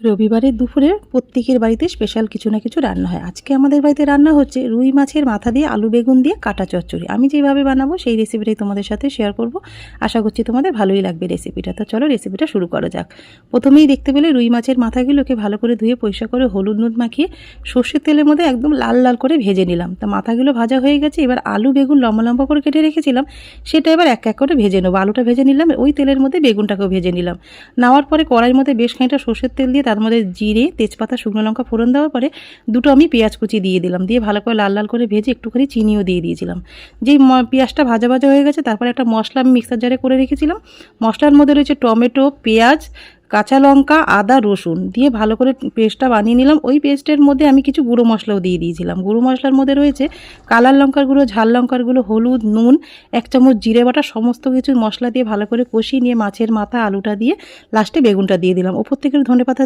রবিবারের দুপুরে প্রত্যেকের বাড়িতে স্পেশাল কিছু না কিছু রান্না হয়। আজকে আমাদের বাড়িতে রান্না হচ্ছে রুই মাছের মাথা দিয়ে আলু বেগুন দিয়ে কাটা চচ্চড়ি। আমি যেভাবে বানাবো সেই রেসিপিটাই তোমাদের সাথে শেয়ার করব। আশা করছি তোমাদের ভালোই লাগবে রেসিপিটা। তো চলো রেসিপিটা শুরু করা যাক। প্রথমেই দেখতে পেলে রুই মাছের মাথাগুলোকে ভালো করে ধুয়ে পরিষ্কার করে হলুদ নুন মাখিয়ে সর্ষের তেলের মধ্যে একদম লাল লাল করে ভেজে নিলাম। তা মাথাগুলো ভাজা হয়ে গেছে। এবার আলু বেগুন লম্বা লম্বা করে কেটে রেখেছিলাম, সেটা এবার এক এক করে ভেজে নেবো। আলুটা ভেজে নিলাম, ওই তেলের মধ্যে বেগুনটাকেও ভেজে নিলাম। নেওয়ার পরে কড়াইয়ের মধ্যে বেশ খানিকটা সর্ষের তেল দিয়ে তার মধ্যে জিরে, তেজপাতা, শুকনো লঙ্কা ফোড়ন দেওয়ার পরে দুটো আমি পেঁয়াজ কুচি দিয়ে দিলাম। দিয়ে ভালো করে লাল লাল করে ভেজে একটুখানি চিনিও দিয়ে দিয়েছিলাম। যেই পেঁয়াজটা ভাজা ভাজা হয়ে গেছে, তারপরে একটা মশলা আমি মিক্সার জারে করে রেখেছিলাম। মশলার মধ্যে রয়েছে টমেটো, পেঁয়াজ, কাঁচা লঙ্কা, আদা, রসুন দিয়ে ভালো করে পেস্টটা বানিয়ে নিলাম। ওই পেস্টের মধ্যে আমি কিছু গুঁড়ো মশলাও দিয়ে দিয়েছিলাম। গুঁড়ো মশলার মধ্যে রয়েছে কালার লঙ্কার গুঁড়ো, ঝাল লঙ্কার গুঁড়ো, হলুদ, নুন, 1 চামচ জিরে বাটা, সমস্ত কিছু মশলা দিয়ে ভালো করে কষিয়ে নিয়ে মাছের মাথা আলুটা দিয়ে লাস্টে বেগুনটা দিয়ে দিলাম। ওপর থেকে ধনেপাতা দিয়ে